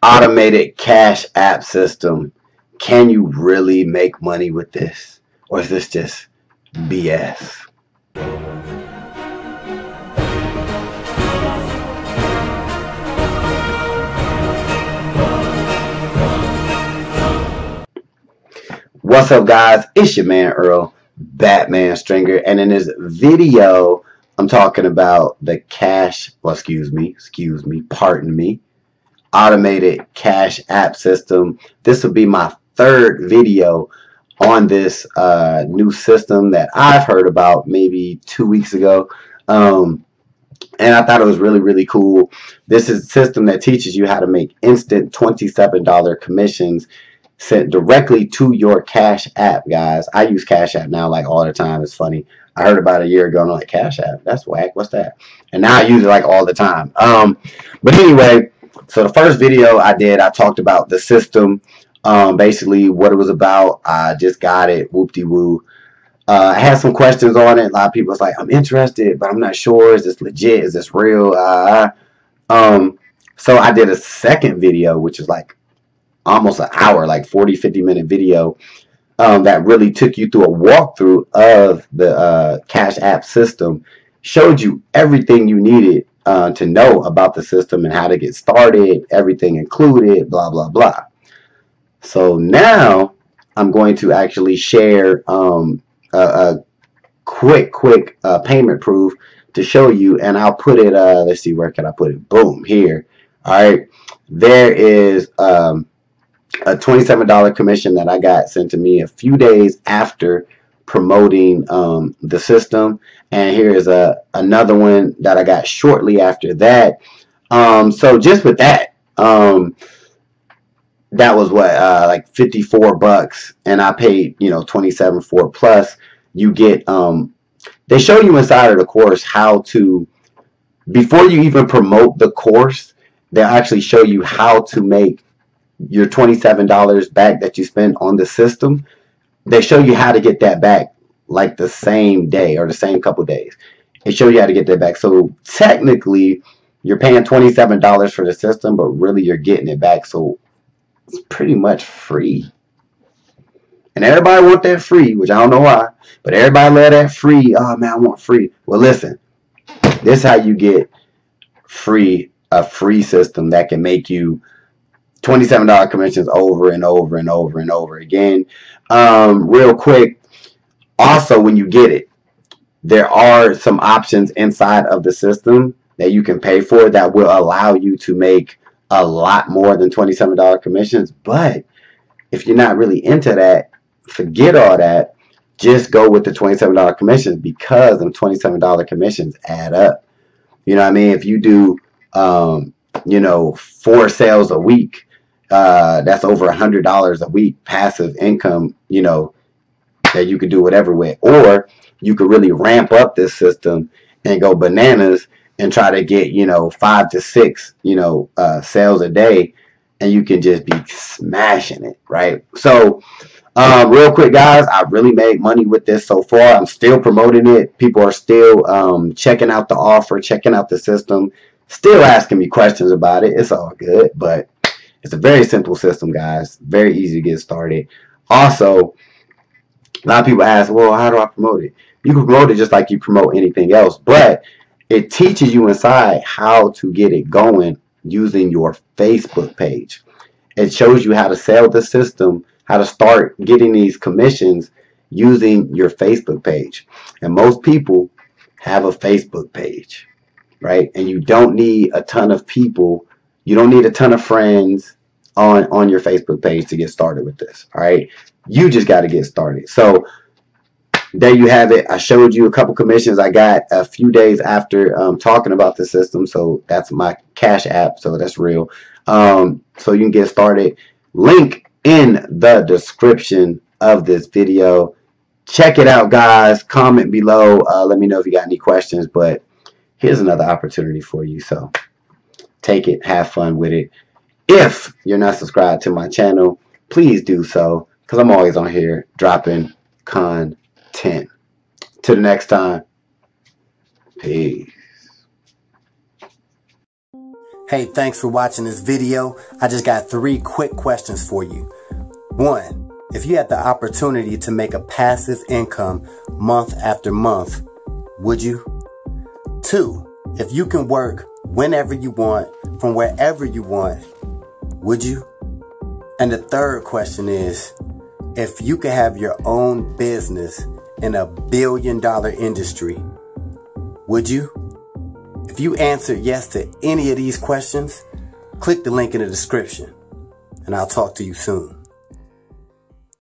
Automated cash app system. Can you really make money with this? Or is this just BS? What's up, guys? It's your man Earl, Batman Stringer, and in this video, I'm talking about the pardon me, automated cash app system. This will be my third video on this new system that I've heard about maybe 2 weeks ago. And I thought it was really cool. This is a system that teaches you how to make instant $27 commissions sent directly to your Cash App, guys. I use Cash App now like all the time. It's funny. I heard about it a year ago and I'm like, Cash App? That's whack. What's that? And now I use it like all the time. But anyway, so the first video I did, I talked about the system, basically what it was about. I just got it, whoop-de-woo. I had some questions on it. A lot of people was like, I'm interested, but I'm not sure. Is this legit? Is this real? So I did a second video, which is like almost an hour, like 40-50 minute video, that really took you through a walkthrough of the Cash App system, showed you everything you needed to know about the system and how to get started, everything included, blah blah blah. So now I'm going to actually share a quick payment proof to show you, and I'll put it let's see, where can I put it? Boom, here. All right, there is a $27 commission that I got sent to me a few days after promoting the system, and here is another one that I got shortly after that. So just with that, that was what, like 54 bucks, and I paid, you know, 27 for it. Plus you get they show you inside of the course how to, before you even promote the course, they'll actually show you how to make your $27 back that you spend on the system. They show you how to get that back like the same day or the same couple days. They show you how to get that back. So technically you're paying $27 for the system, but really you're getting it back. So it's pretty much free. And everybody want that free, which I don't know why, but everybody love that free. Oh man, I want free. Well, listen, this is how you get a free system that can make you $27 commissions over and over and over and over again. Real quick, also when you get it, there are some options inside of the system that you can pay for that will allow you to make a lot more than $27 commissions. But if you're not really into that, forget all that. Just go with the $27 commissions, because them $27 commissions add up. You know what I mean? If you do you know, 4 sales a week, that's over $100 a week passive income, you know, that you could do whatever with. Or you could really ramp up this system and go bananas and try to get, you know, 5 to 6, you know, sales a day, and you can just be smashing it, right? So real quick, guys, I really made money with this so far. I'm still promoting it. People are still checking out the offer, checking out the system, still asking me questions about it. It's all good, but it's a very simple system, guys. Very easy to get started. Also, a lot of people ask, well, how do I promote it? You can promote it just like you promote anything else, but it teaches you inside how to get it going using your Facebook page. It shows you how to sell the system, how to start getting these commissions using your Facebook page. And most people have a Facebook page, right? And you don't need a ton of people. You don't need a ton of friends on your Facebook page to get started with this. All right, you just got to get started. So there you have it. I showed you a couple commissions I got a few days after talking about the system. So that's my Cash App. So that's real. So you can get started. Link in the description of this video. Check it out, guys. Comment below. Let me know if you got any questions. But here's another opportunity for you. So take it. Have fun with it. If you're not subscribed to my channel, please do so, because I'm always on here dropping content. Till the next time, peace. Hey, thanks for watching this video. I just got 3 quick questions for you. 1, if you had the opportunity to make a passive income month after month, would you? 2, if you can work whenever you want, from wherever you want, would you? And the 3rd question is, if you could have your own business in a billion-dollar industry, would you? If you answered yes to any of these questions, click the link in the description, and I'll talk to you soon.